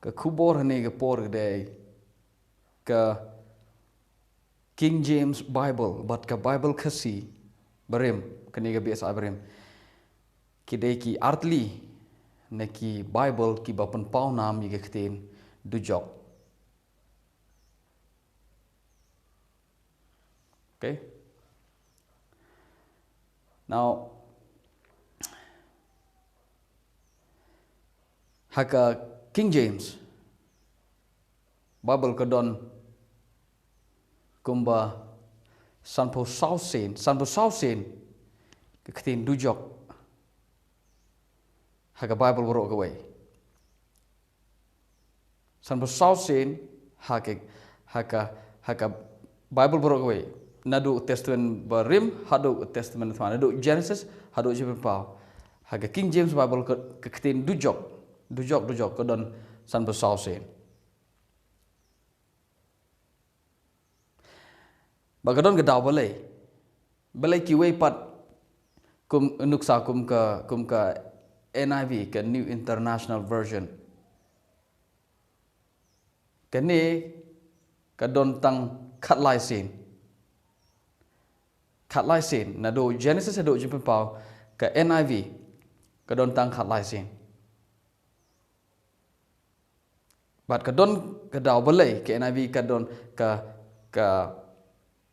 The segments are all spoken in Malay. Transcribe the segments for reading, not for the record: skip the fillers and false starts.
ke kubor ni ke por gede ke King James Bible bat ke Bible khasi barim kini ke biasa barim kidai ki artli ne ki Bible ki bapen pau nam ye ketin dujok. Okay. Now haka King James Bible kedon kumba sanpo sausen ketin dujok haka Bible borok away sanpo sausen haka Bible borok away nadu testament barim hadu testament thman nadu Genesis hadu jipen pau haka King James Bible ketin dujok kedon sanpo sausen bagadon gedau balai kiwei pat kum nuksa kum ka NIV ke New International Version kene kadon tang khat lai sen nado Genesis ado jipen pau ke NIV kadon tang khat lai sen bat kadon gedau balai ke NIV kadon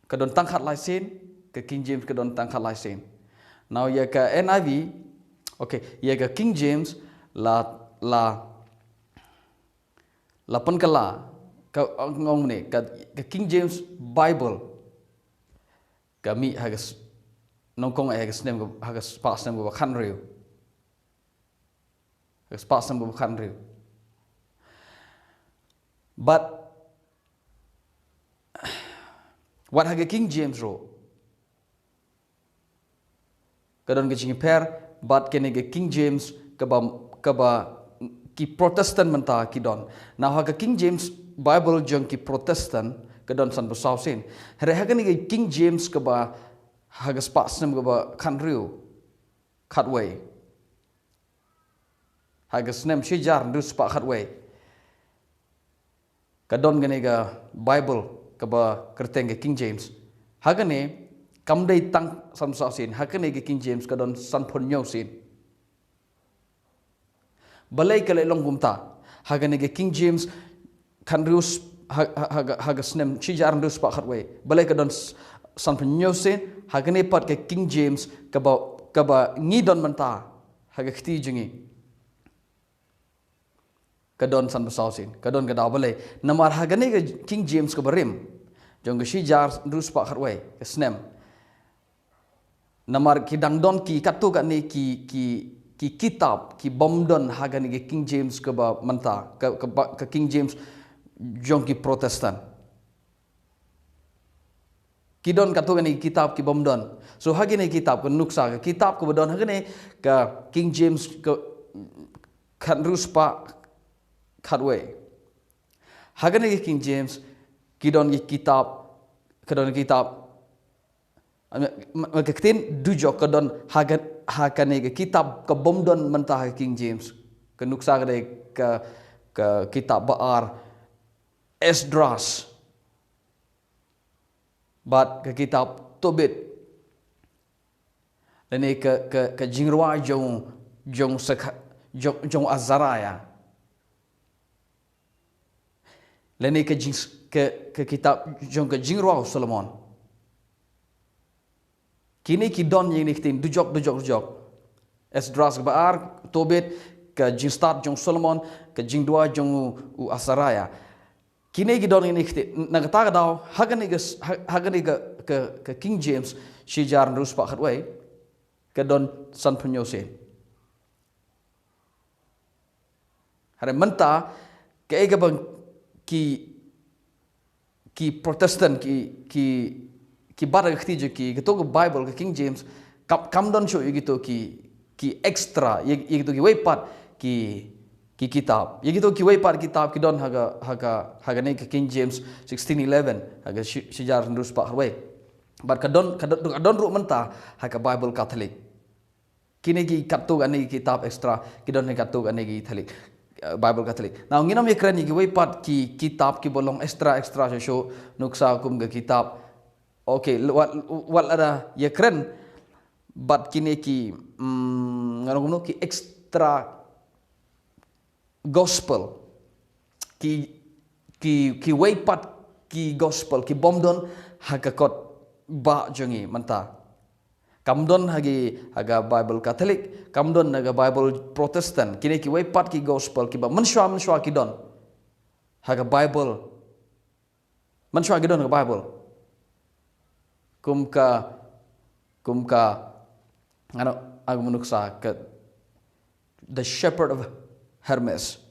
kadon tangkat laisen ke King James kadon tangkat laisen. Now ya ke NIV, okay, ya ke King James la penkala ke ngong ni ke King James Bible kami hagas nongkong hagas nem hagas pas nem go khan riu. Hagas pas nem go khan riu. But what hage King James ro kadon ke jing per bat kene ke King James kaba ki Protestant menta ki don now hage King James Bible jong ki Protestant kadon san besau sin hare hage ni King James kaba hage spas nem kaba khan riu khatway hage snem shijar ndu spa khatway kadon gane ga Bible kaba kerteng ke King James hagane kamdai tang samsa sin hagane ke King James kadon san phon nyo sin balai kale long gumta hagane ke King James khanrius hagasnem chijar ndus pa khatway balai kadon san phon nyo sin hagane pat ke King James kaba ngidon manta hagakti jingi kadon san besausin kadon gadau balai namar hagane ke King James ke barim jong ke shijar ndus pa khatway ke snem namar ki dangdon ki katu kan ni ki kitab ki bomdon hagane ke King James ke ba manta ke King James jong ki Protestant kidon katu kan ni kitab ki bomdon so hagane kitab ke nuksa ke kitab ke bodon hagane ke King James ke khandrus pa khatway hagane ke King James kidon ki kitab ketin dujok kadon hagane ke kitab ke bomdon mentah King James ke nuksa ke kitab baar Esdras bat ke kitab Tobit dan ke jingrwa jong Azaraya lene ke kitab jong ke jingrwa Solomon kini ki don yang ni tin dujok Esdras ke baar Tobit ke jinstat jong Solomon ke jingdua jong Azaraya kini ki don ini nagata daw hagani ke King James shijar nus pa khatway ke don san phunyosen hare menta ke ega bang ki Protestant ki bara khti ki to Bible ke King James kam don show gitu ki extra gitu ki way part ki kitab gitu ki way part kitab ki don haga ne ke King James 1611 haga shijar nus pa khatway but kadon ru menta haga Bible Catholic kini ki katu ani kitab extra ki don ne katu ani ki Catholic Bible Catholic. Now nginam ye kren ki way pat ki kitab ki bolong extra show nuksa kum ga kitab. Okay, what ada ye kren but kini ki ngarong ki extra gospel ki way pat ki gospel ki bomdon hakakot ba jongi manta. Kamdon haga Bible Catholic, kamdon haga Bible Protestant. Kini ki way pat ki gospel ki ba menshwa ki don. Haga Bible. Menshwa ki don haga Bible. Kumka ano ang menuksa ke the shepherd of Hermes.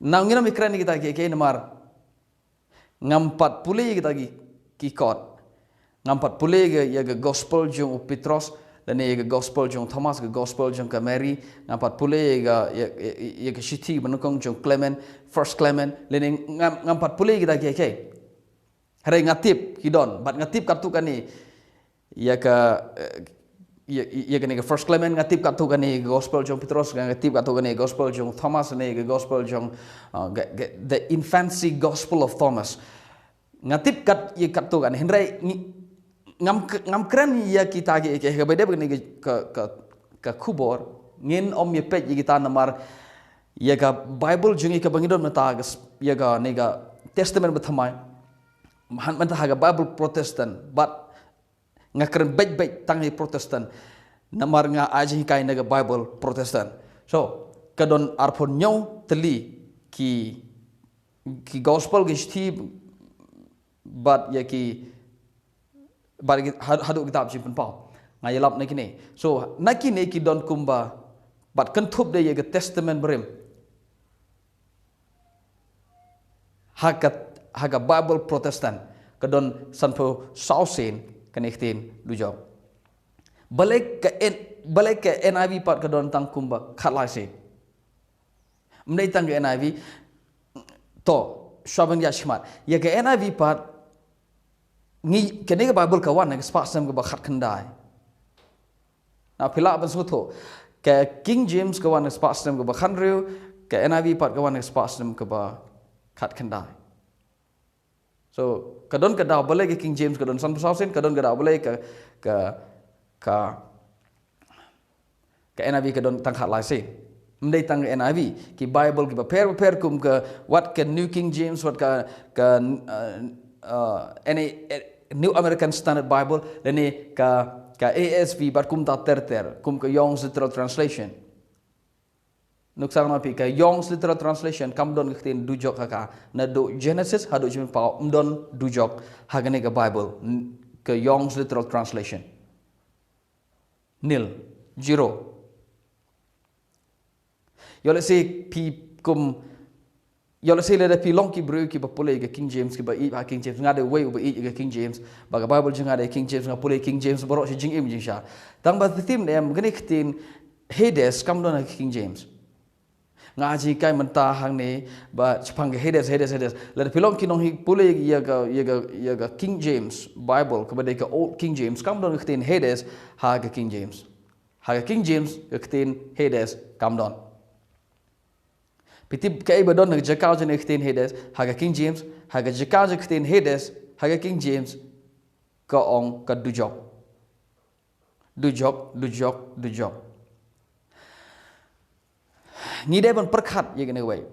Nang ngina mikran kita ki namar ngampat puli kita ki kot. Ngampat pule ga gospel jong Petros dan ga gospel jong Thomas ga gospel jong ka Mary ngampat pule ga shiti manukong jong Clement first Clement lene ngampat pule kita ke hari ngatip kidon bat ngatip kartu kan ni ya ka first Clement ngatip kartu kan ni gospel jong Petros ngatip kartu kan ni gospel jong Thomas ni ga gospel jong the infancy gospel of Thomas ngatip kat ye kartu kan henry ngam kren ya kita ke beda begini ke kubor ngin om ye pet kita namar ya ka Bible jungi ke bangidon mata ya ga nega testament bethamai manta haga Bible Protestant but ngakren bet tangi Protestant namar nga aji kai nega Bible Protestant so kadon arpon nyau teli ki gospel gishti but ya ki bagi haduk kitab simpen pau ngai lap nak ni so nakini ki don kumba bat kentup de ye testament berim haga Bible Protestant kadon sanpo sausen kanektin dujok balik ke NIV pat kadon tang kumba khatlai mnei tang ke NIV to shaphang ya shmat ye ke NIV pat ni kene ke Bible kawan ke spasam ke bakhat khandai na phila ban sutho ke King James kawan ke spasam ke bakhan riu ke NIV pat kawan ke spasam ke ba khat khandai so kadon ke da boleh ke King James kadon san pasausen kadon ke da boleh ke NIV kadon tang khat lai sen mendai tang NIV ki Bible ki ba per kum ke what ke New King James what ke any New American Standard Bible dan ni ka ASV bat kum ta ter kum ke Young's Literal Translation nuksang napi ka Young's Literal Translation kam don ktin dujok ka na do Genesis hadu jim pa don dujok hagane ka Bible ke Young's Literal Translation nil zero yo let's say pi kum yo let's say le pi long ki bru ki ba pole ke King James ki ba i King James ngade way ba i ke King James ba ka Bible jing ngade King James ngapole King James borok si jing im jing sha tang ba thim dem gani ktin Hades kam don King James ngaji kai menta hang ni ba chapang Hades le pi long ki nong hi pole ya ga King James Bible ka ba de ka old King James kam don ktin Hades ha ga King James ktin Hades kam don Pitip kay ba don nagjakao jeng ktin Hades haga King James haga jakao jeng ktin Hades haga King James ka ong ka dujok ni de ban perkhat ye gane way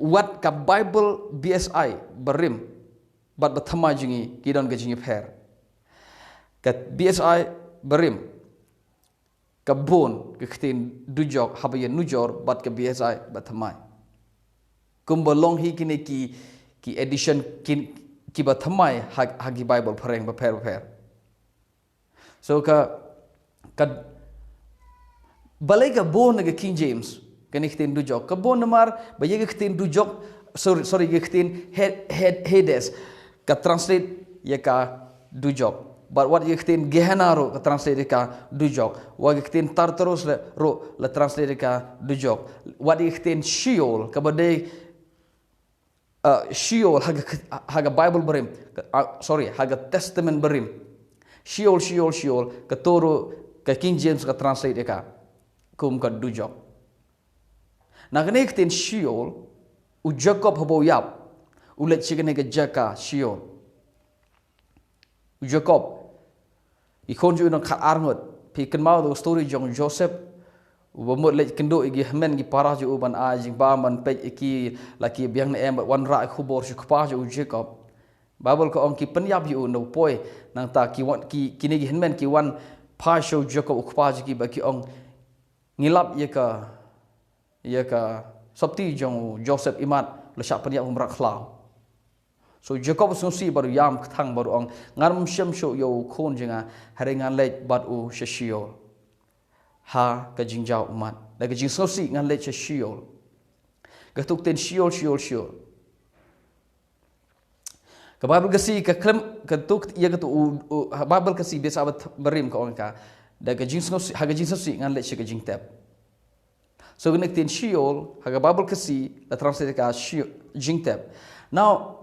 what ka Bible BSI barim bat bathama jingi ki don ga jingi pher ka BSI barim kabun kektin dujok habayan nujor bat ke BSI bathamai kumbolong hi kini ki edition ki bathamai hagi Bible phareng ba pher so ka balai ka bon ke King James kektin dujok ka bon namar ba ye kektin dujok sorry kektin Hades ka translate ye ka dujok but what yektin Gehenna ro ka translate ka dujok what yektin Tartarus ro la translate ka dujok what yektin Sheol ka bade Sheol haga Bible barim haga Testament barim Sheol ka toro ka King James ka translate ka kum ka dujok Na kene kten Sheol u Jacob habo yap u let chikene ke jaka Sheol u Jacob I konju no khat arngot pi kan mau do story jong Joseph u bomot let kendo igi men gi parah ju ban a jing ba man pe iki laki biang ne em wan ra khubor ju khpa ju Jacob Bible ko ong ki penyap ju no poi nang ta ki wan ki kini gi men ki wan pa show Jacob khpa ju ki ba ki ong ngilap ye ka sabti jong Joseph imat le sha penyap umrak khlau so Jacob sungsi baru yam thang baru ong ngaram shem show yo khon jinga harengan let bat u shashio ha ka jingjau umat la ka jing sungsi ngan let shashio ka tuk ten shiol ka Bible kasi ka klem ka tuk ia ka tu Bible kasi biasa barim ka ong ka da ka jing sungsi ha ka jing sungsi ngan let ka jing tap so ka nek ten shiol ha ka Bible kasi la translate ka jing tap now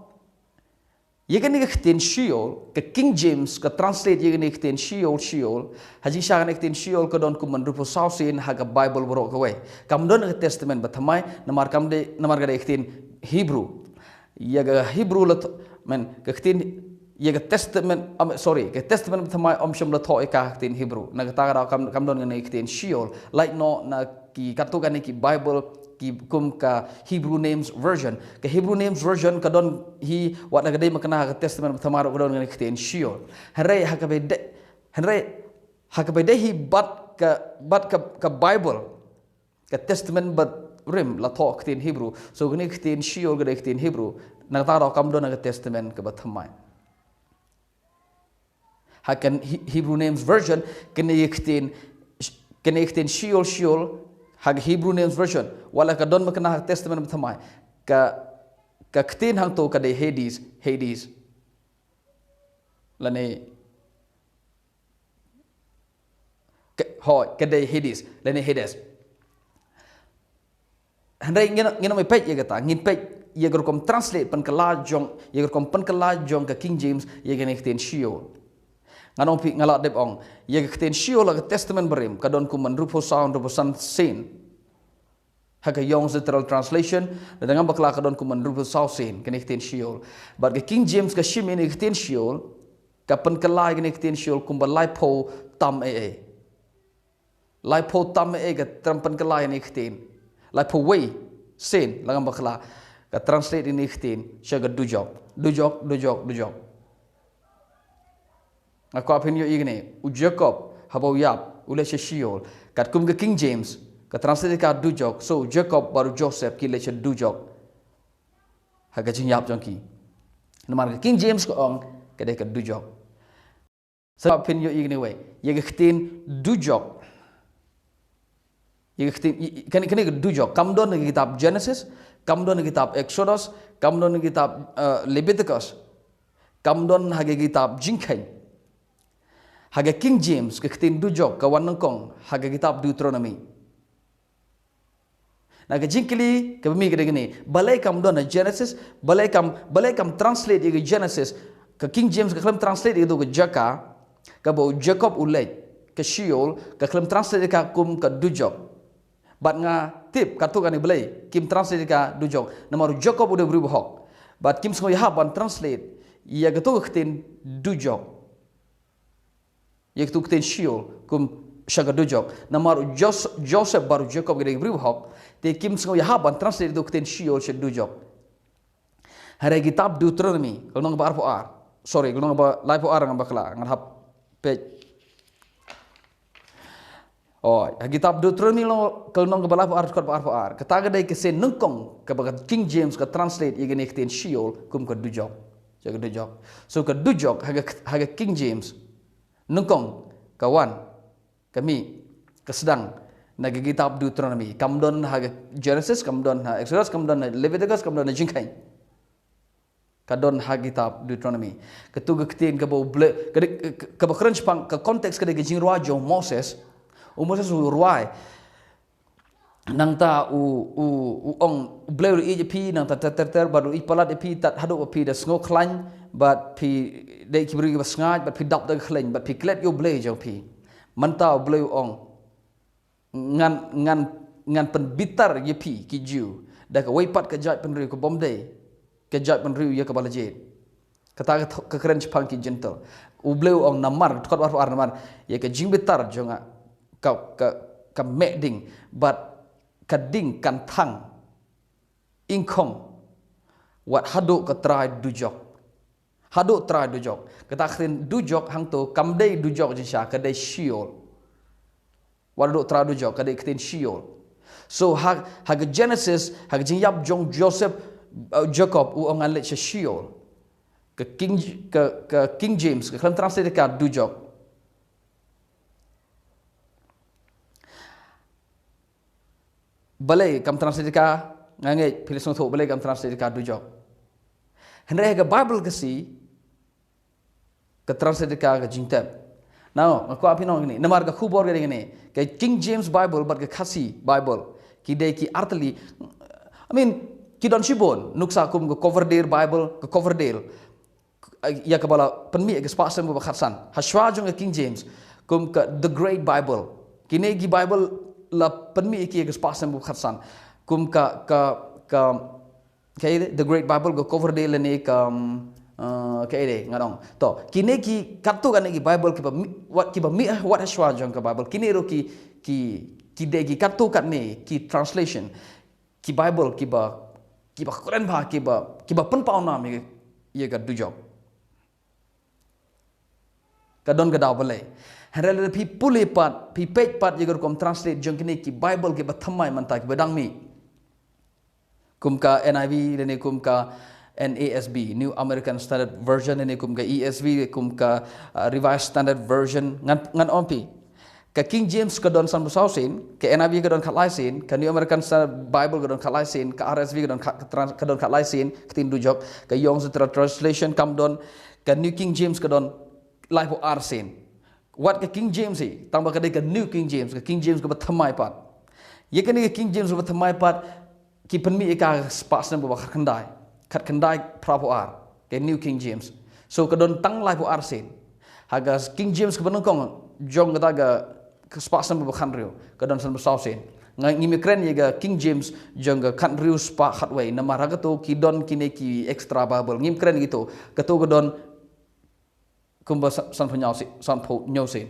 Yegan ten Sheol, ke King James ke translate yegan ten Sheol, haji syagan ten Sheol ke don kuman rupo sausin haga Bible borok kawai. Kam don ke Testament batamai namar gade ten Hebrew. Yaga Hebrew lot men ke ten yaga Testament ke Testament batamai sham la tho ka ten Hebrew. Na kata kam don ke ten Sheol like no na ki katukan ki Bible kum ka Hebrew names version ka Hebrew names version ka don hi wat nagade makana ka testament thamaro ka don ngani kten Sheol hare hakabede hi bat ka Bible ka testament but rim la talk kten Hebrew so ngani kten Sheol ga kten Hebrew nagtaro kam don ka testament ka bathamai hakan Hebrew names version kene kten Sheol hag Hebrew names version wala ka don makana testament thamai ka ktin hang to ka de Hades lane ka de Hades lane Hades handai ngena mai pet ye gata ngin pet ye kom translate pan kala jong ka King James ye gene ktin Sheol nganong pi ngala dep ong ye kten Sheol ka testament barim ka don kuman rupo san sin haka yong literal translation dengan bakla ka don kuman rupo sin kene kten Sheol but ka King James ka shim ini kten Sheol ka pan kala kene kten Sheol kumba laipo tam ka trampan kala ini kten laipo way sin langan bakla ka translate ini kten syaga dujok Aku apin yo igni u Jacob habau yap ule Sheol kat kum ke King James ka translate ka dujok so Jacob baru Joseph ki le dujok haga jing yap jongki namar ke King James ko ong ka de ka dujok so apin yo igni we ye ktin dujok ye ktin kan dujok kam don ke kitab Genesis kam don ke kitab Exodus kam don ke kitab Leviticus kam don hage kitab jingkai haga King James ke ktin dujok ka wan kong haga kitab Deuteronomy na ka jingkili ka bimi gini balai kam don Genesis balai kam translate ye Genesis ka King James ka klam translate ye do ka jaka ka bo Jacob ulai ka Sheol ka klam translate ka kum ka dujok bat nga tip ka tu kan balai kim translate ka dujok namaru Jacob udah berubah bat kim smo ya ban translate ya ka tu ktin dujok Yek tu kten Sheol kum shaga dujok namar Joseph baru Jacob gede berubah te kim sengo ya ban translate tu kten Sheol shed dujok hare kitab Deuteronomy kalau nang ba ar sorry kalau nang ba live ar nang bakla ngan hap page kitab Deuteronomy lo kalau nang ba live ar kata gede ke sen nungkong ka King James ka translate ye gene kten Sheol kum ka dujok shaga dujok so ka dujok haga King James nungkong kawan kami kesedang nagi kitab Deuteronomy kam don ha Genesis kam don ha Exodus kam don ha Leviticus kam don ha jingkai ka don ha kitab Deuteronomy ketuga ketin ka bo ka ba crunch pang ka konteks ka de jing ruajo Moses ruai nang ta ong bleu pi nang ta ter baru i palat pi tat hadu pi da sngo klan but pi de kibri ba sngat but pi dap da klan but pi klet yo bleu jo pi manta bleu ong ngan ngan pen bitar ye pi ki Jew da ka waipat ka jat pen riu ka Bombay ka jat pen riu ye ka balajet kata ka kren shaphang ki gentle ubleu ong namar kot war namar ye ka jing bitar jonga ka meding but ka ding kan thang income wat haduk ka try dujok haduk try dujok kata kren dujok hang to kamdei dujok jisha ka dei shiol wat haduk try dujok ka dei kten shiol so hag Genesis hag jing yap jong Joseph Jacob u ongan le shiol ke King James ke kan translate ka dujok balai kam translate ka ngangai pilisong tho balai kam translate ka dujok henry ke Bible ke si ke translate ka jingtab now aku api nong ini namar ka khubor ke ini ke King James Bible but ke khasi Bible ki dei ki artli I mean ki don shibon nuksa kum ke Coverdale Bible ke Coverdale ya ke bala penmi ke spasem ke khatsan haswa jong ke King James kum ke the Great Bible kini ki Bible la penmi ki ke spasem ke khatsan kum ka the Great Bible go Coverdale ni kaide ngadong to kini ki katu kan ki Bible ki ba mi what haswa jong ke Bible kini ro ki de ki katu kat ni ki translation ki Bible ki ba keren ba ki ba pen pau nam ye ka dujok ka don ka daw balai harale pi puli pat pi page pat ye kom translate jong kini ki Bible ki ba thamai man ta ki badang mi kum ka NIV ni kum ka NASB New American Standard Version ni kum ka ESV kum ka Revised Standard Version ngan ompi ka King James ka don san busausin ka NIV ka don khatlaisin ka New American Standard Bible ka don khatlaisin ka RSV ka don khatlaisin ktin dujok ka Young's Translation kam don ka New King James ka don live o arsin what ka King James si tang ba ka New King James ka ba thamai pat ye ka ni King James ba thamai pat ki penmi ka spas na ba khat khandai prapo ar ke New King James so ka don tang live o arsin haga King James ka ban kong jong ka ga spas na ba khanrio ka don san ba sausin ngai ngimi kren ye ga King James jong ga khanrio spa khatway na maraga to ki don kine ki extra Bible ngim kren gitu ka to ka don kumba san pho nyose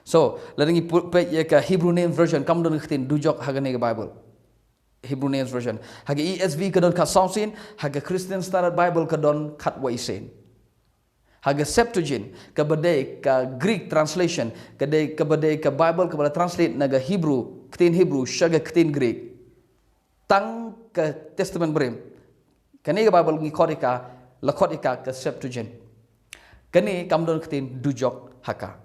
so ladangi pe ye ka Hebrew name version kam don khtin dujok hagane ga Bible Hebrew names version haga ESV ka don khat sausin haga Christian Standard Bible ka don khat waisin haga Septuagint ka bade ka Greek translation ka bade ka Bible ka bada translate naga Hebrew ktin Hebrew shaga ktin Greek tang ka Testament barim kani ga Bible ngi kodika la kodika ka Septuagint kani kam don ktin dujok haka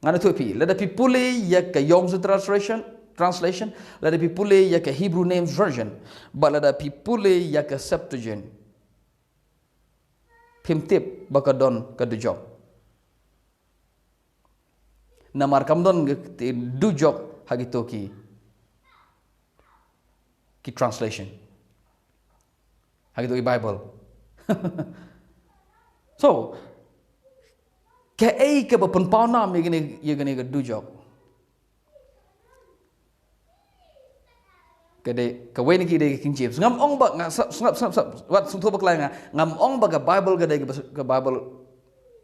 ngana tu pi lada pi puli ya ka Young's translation lada pi puli ya ka Hebrew names version but lada pi puli ya ka Septuagint pimtip baka don ka dujok namar kam don ktin dujok hagito ki translation hagito ki Bible so ke ai ke ba pen pau nam ye gani ga dujok ke de ka wen ki de King James ngam ong ba snap wat sung tho ba klai ngam ong ba ga Bible ga de ga Bible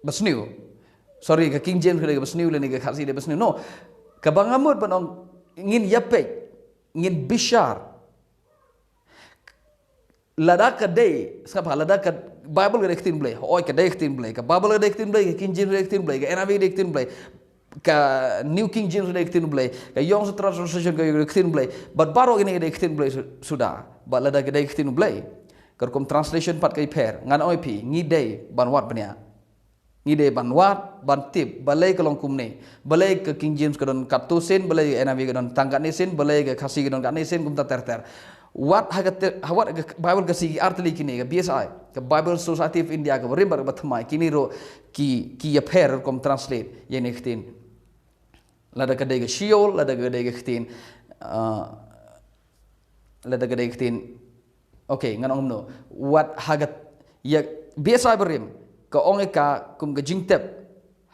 basniu sorry ka King James ga de basniu le ni ga khasi de basniu no ka ba ngamut ban ong ngin yape ngin bishar lada ka de sapa lada ka Bible ga dektin blay oi ka dektin blay ka Bible ga dektin blay ka King James dektin blay ka NIV dektin blay ka New King James dektin blay ka Young's Translation ga dektin blay but baro ini dektin blay sudah but lada ga dektin blay kerkom translation pat kai pair ngan oi pi ngi day ban wat bania ngi day ban wat ban tip balai ka long kumne balai ka King James ka don katusin balai NIV ga don tangkat nisin balai ka khasi ga don kat nisin kum ta ter what Bible ka sigi artli kini ka BSI ka Bible Society of India ka rimbar bathmai kini ro ki ya pair kom translate ye ne khtin lada ka de ga shiol lada ka de ga khtin lada ka de khtin okay ngan no what hagat ya BSI barim ka onge ka kum ga jingtep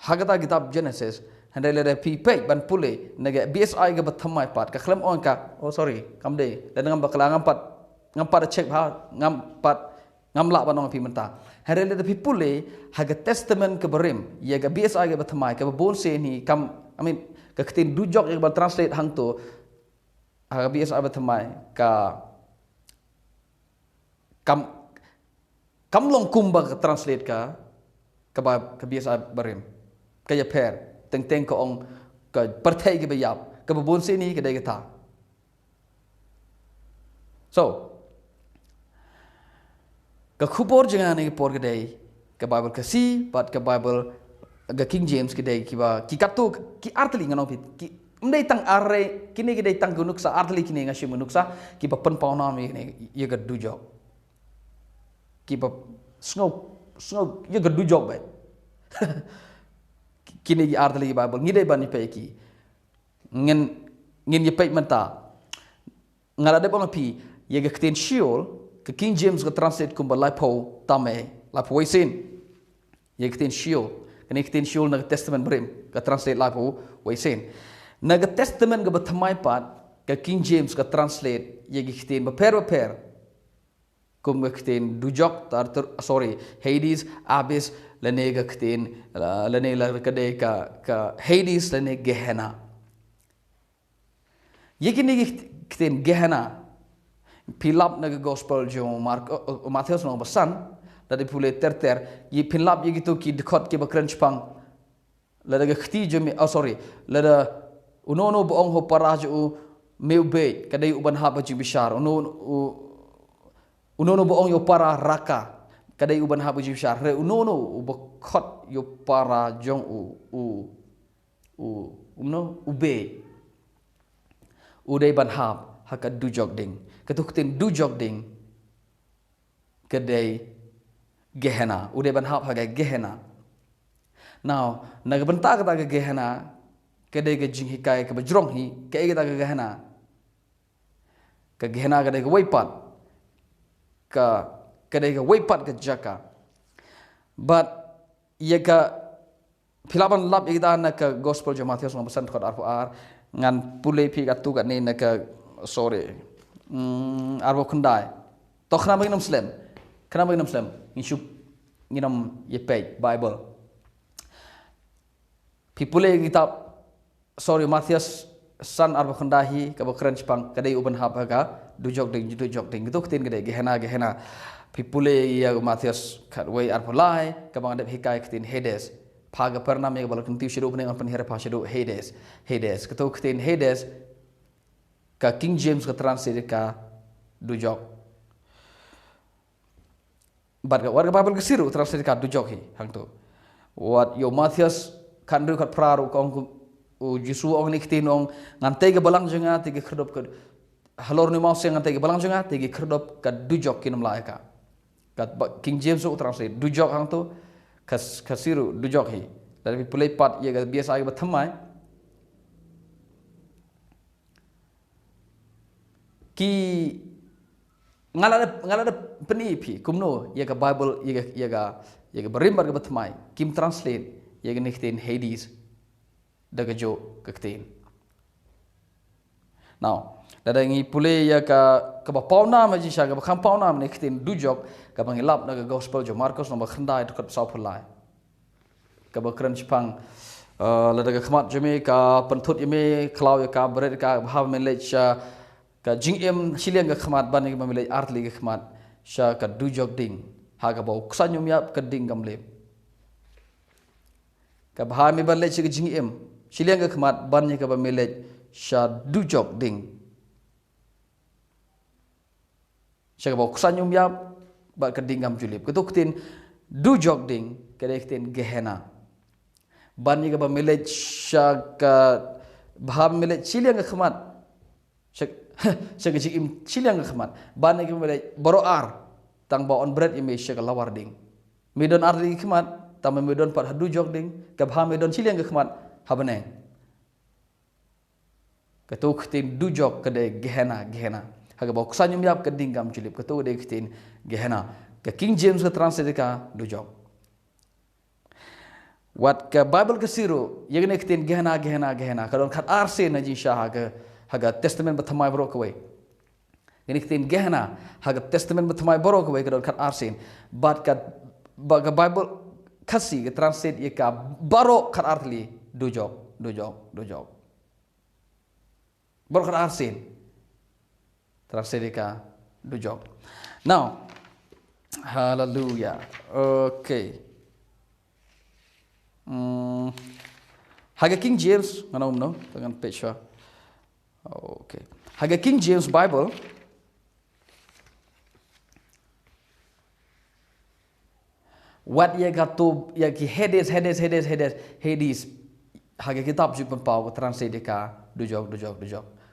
hagata kitab Genesis handai le pi pe ban pule naga BSI ga bathamai pat ka khlem on ka oh sorry kam de dan ngam bakala ngam pat check ha ngam pat ngam la banong pi menta handai le pi pule haga testament ke barim ya ga BSI ga bathamai ka bon se ni kam I mean ka ktin dujok ya ba translate hang to haga BSI bathamai ka kam long kumba ka translate ka BSI barim ka ya per teng ko ong ka partai ke bayap ka babon sini ke dai ta so ka khupor jangan ni por ke dai ka Bible ka si but ka Bible ga King James ke dai ki ba ki katu ki artli ngano pit ki mdai tang arre kini ke dai tang gunuk sa artli kini ngasi munuk sa ki ba pen pauna mi ni ye ga dujok ki ba snow ye ga dujok ba kini gi artli Bible ngide bani pe ki ngin ye pe menta ngala de bang pi ye ga kten shiol ke King James ga translate kum ba lipo tame lipo wesin ye kten shiol kini kten shiol na testament brim ga translate lipo wesin na ga testament ga bathamai pat ke King James ga translate ye gi kten ba per kum ga kten dujok sorry Hades abyss lene ga kten lene la kade ka Hades lene Gehenna ye kini kten Gehenna pilap na gospel jo Matthew no basan dari pule ter ye pilap ye gitu ki dekot ki bakran chpang la daga khti jo me sorry la da unono boong ho paraj u meube kadai uban ha baji bishar unono boong yo para raka kadai uban ha baji bishar re unono ubakot yo para jong ube udai ban hab haka dujok ding ketuktin dujok ding kedai Gehenna udai ban hab haka Gehenna now naga benta kata ke Gehenna kedai ke jing hikai ke bajrong hi ke kata ke Gehenna kedai ke waipat kedai ke waipat ke jaka but ia ka pilaban lab ida na ke gospel jo Matthew no pesan khot ar ngan pule pi katu kat ni na ke sorry arbo kundai to khna bagi muslim ngishup nginam ye page Bible pipule kitab sorry Matthew san arbo kundahi ka bakran chpang kadai uban hab ga dujok ding itu tin kadai Gehenna pipule ya Matthew kat way arpolai ka bang adep hikai tin Hades paga pernah me bal kunti shiru bne pan hera pa shiru Hades ketu tin Hades ka King James ka translate ka dujok but warga Bible kesiru translate ka dujok hi hang tu what yo Matthew kan ru kat praru kong Jisu ong ni ktin ong ngante ke balang jenga tege kherdop ke halor ni mau ngante ke balang jenga tege kherdop ka dujok kinam laika kat King James u translate dujok hang tu kasiru dujok hi dari pulai pat ye ga biasa ga bathamai ki ngala peni pi kumno ye ga Bible ye ga barim ga bathamai kim translate ye ga niktin Hades daga jo kaktin now dadangi pule ya ka ba pauna ma ji sha ga kham pauna ma niktin dujok ka bang lap daga gospel jo Marcos no ba khandai to kat sau phulai ka ba kran chpang la daga khmat jeme ka panthut yeme khlau ya ka bret ka bhav me le cha ka jing em chiliang ga khmat ban ga me le artli ga khmat sha ka dujok ding ha ga ba ksanyum yap ka ding gam le ka bha me ban le chi ga jing em Siliang ke khmat ban ni ka ba melej sha dujok ding sha ba kusanyum yap ba ka dingam julip ketuk tin dujok ding ka dektin Gehenna ban ni ka ba melej sha ka bha melej siliang ke khmat sha ka jim siliang ke khmat ban ni ka melej boroar tang ba on bread ime sha ka lawar ding medon ar di khmat tam medon pat dujok ding ka bha medon siliang ke khmat habane ketuk tin dujok kede Gehenna haga ba kusanyum yap kedingam julip ketuk de tin Gehenna ke King James ka translate ka dujok Wat ke Bible ke siru, yang ni ketin gehena. Kalau kat arse na jin syah haga testament berthamai bro kawai. Yang ni ketin gehena haga testament berthamai bro kawai kalau kat arse. But kat Bible khasi ke translate ye ka baro kat artli dujok. Baro kat arse. Translate ye ka dujok. Now, hallelujah. Okay. Haga King James, mana no? Dengan page. Okay. Haga King James Bible. What ye gato ya ki Hades. Haga kitab juga pau translate ka dujok.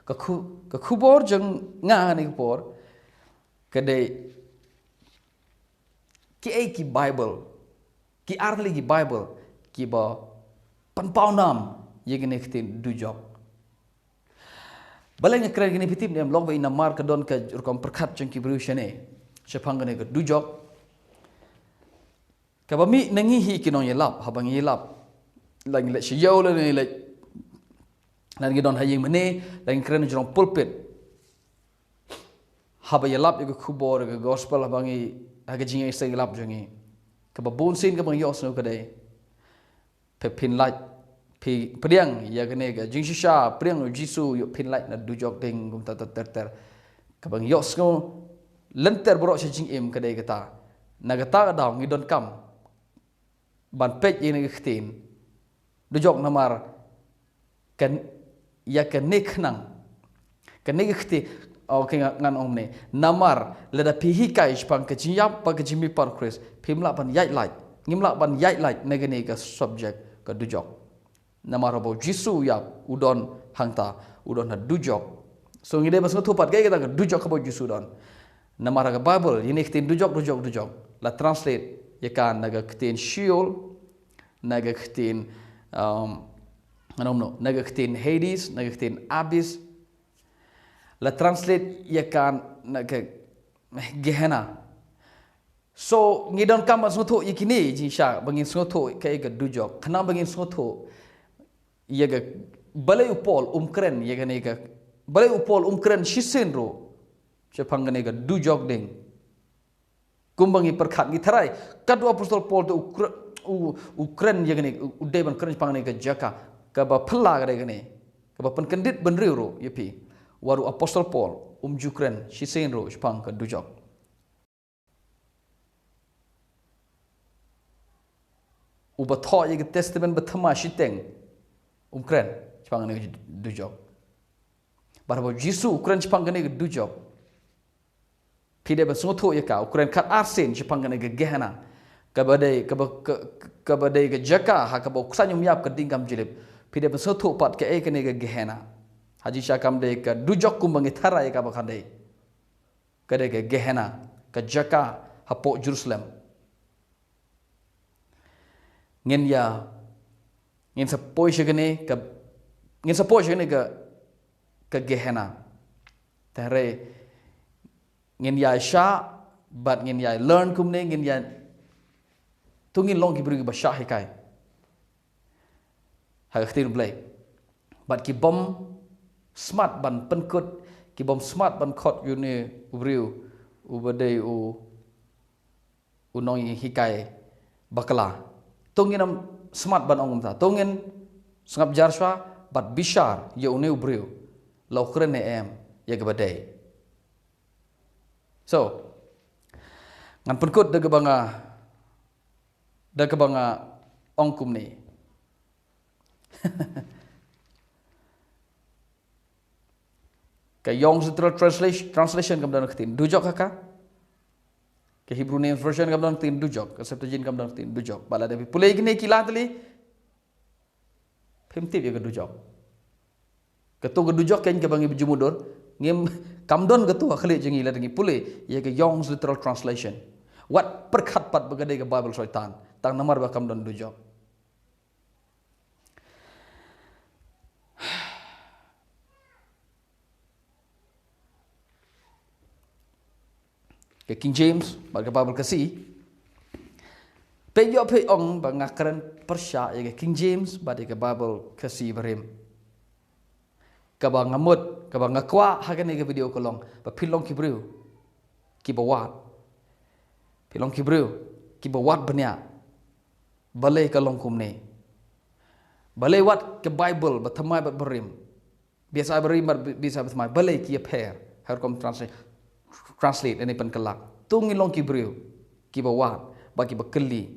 Ke kubor jeng ngah ni kubor. Kedai ki Bible. Ki arli ki Bible. Kiba panpau nam ye gene ketin dujok. Balanya kren gene pitip nem log ba ina mar ka don ka urkom perkhat jeng ki brushane. Shaphang gene ka dujok. Ka ba mi nangi hi kinong ye lap habang ye lap. Lang le shiyau le le lan gidon haying mene lang kren jong pulpit. Haba ye lap ye kubor ke gospel habang i haga jing ye sing lap jeng i. Ka ba bon sin ka bang yos no ka dei. Pin light priang ya gane ga jing shisha priang jisu yo pin light na dujok ding gum ta ter kabang yos ngo lenter bro se jing em kadai kata nagata ga daw ngidon kam ban pej ine khtin dujok namar kan ya kan nekhnang kan nek khti okay ngan omne namar leda pihi kai spang ka jiap pa ka jimi par kris pimla ban yai light ngimla ban yai light negane ga subject ke dujok. Nama rabo jisu ya udon hangta udon na dujok. So ngide bas ngotupat gaya kita ke dujok ke jisu don. Nama raga Bible ini ketin dujok. La translate ya kan naga ketin Sheol, naga ketin naga ketin Hades, naga ketin Abyss. La translate ya kan naga Gehenna. So ngidon kam sngoto ikini jinsha bangin sngoto kai ga dujok khana bangin sngoto yaga balai upol kren yaga ne ga balai upol kren shisen ro shaphang ne ga dujok ding kumbangi perkhat ni tharai kadu apostol Paul to ukren yaga ne udai ban kren pang ne ga jaka ka ba phalla ga ne ka ba pan kandit ban ro yapi waru apostol Paul jukren shisen ro shaphang ka dujok. Uba thought ye testament bathama shiteng kren chpang ne dujok barabo jisu kren chpang ne dujok pide ba sotho ye ka kren khat arsen chpang ne gehana kabadai ga jaka ha ka bo ksanyum yap ka dingam jilip pide ba sotho pat ka e ka ne gehana haji shakam de ka dujok kumbangi thara ye ka ba khande ka de gehana ka jaka hapo Jerusalem ngin sa poisha gane ka Gehenna tare ngin ya sha but ngin ya learn kumne ngin ya tungin long ki bru ba sha hikai ha khtir blai but ki bom smart ban penkut ki bom smart ban khot yu ne ubriu ubadei nong hikai bakala Tungin smart ban ongum ta. Tungin sengap jarswa bat bishar ye une ubriu. Lau kren em ye gebadai. So ngan penkut de gebanga ongkum ni. Ka Young's Literal Translation kamdan ketin dujok kaka. Ke Hebrew Names Version kamdan ketin dujok, ke Septuagint kamdan ketin dujok. Bala depi pulai gini kilatli pemtip ya ke dujok. Ketu ke dujok ken ke bangi berjumudur ngem kamdon ketu khali jengi la dengi pulai ya ke Young's Literal Translation. Wat perkhat pat begadai ke Bible Shaitan tang namar ba kamdon dujok. Ke King James, baga Bible kasi, pe yo pe ong ba ngakren persya ye King James ba de Bible khasi barim ka ba ngamut ka ba ngakwa hagan ne video kolong ba pilong kibru ki ba wat pilong kibru ki ba wat banya balai ka long kum ne balai wat ke Bible ba thamai ba barim biasa barim biasa thamai balai ki pair har kom translate ini pen kelak tungi long kibru ki ba wat ba ki ba keli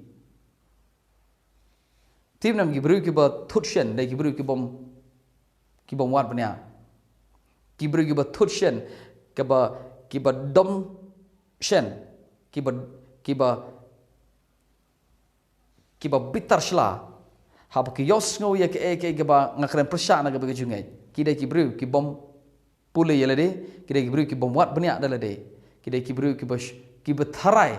tim nam kibru ki ba thutshen dai kibru ki bom wat banya kibru ki ba thutshen ki ba dom shen ki ba bitar shla hab ki yos ngo ye ke ba ngakren persya na ga jungai ki dai kibru ki bom pule ye lade ki dai kibru ki bom wat banya dalade ki dai kibru ki ba tharai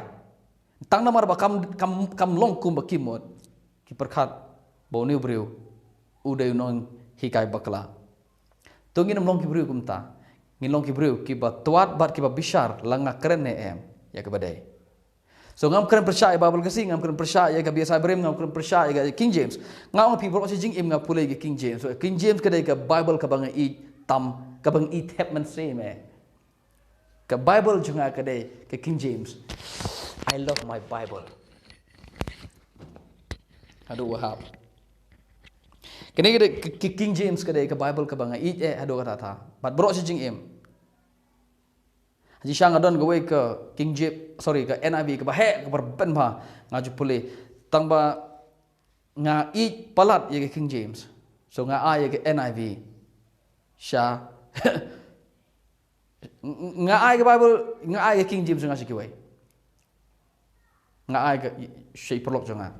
tang namar ba kam long kum ba kimot ki perkhat bo ni bru udai non hikai bakla to ngi nam long ki bru kumta ngi long ki bru ki ba tuat bat ki ba bishar langa kren ne em ya ke badai so ngam kren persya Bible kasi ngam kren persya ya ga biasa barim ngam kren persya ya ga King James ngam people osi jing im ngam pulai ga King James so King James kadai ga Bible ka bang i tam ka bang i tap man se me ka Bible junga kadai ka King James I love my Bible aduh wahab kini kadai King James kadai ka Bible ka bang i aduh kata tha bat bro osi jing im Haji Shang adon gawe ke King James sorry ke NIV ke bahe ke berben ba ngaju pulih tang ba nga i palat ye ke King James so nga a ye ke NIV sha nga a ke Bible nga a ke King James nga sikiwai nga a ke shei perlok jonga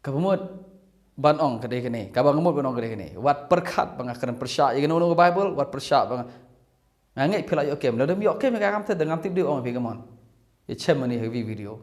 kabumut ban ong kadai kene kabang ngamut ban ong kadai kene wat perkhat bang akan persya ye ke no Bible wat persya bang ngai phila yo kem la dem yo kem ga kam the dengam tip di ong pe gamon ye chem mani heavy video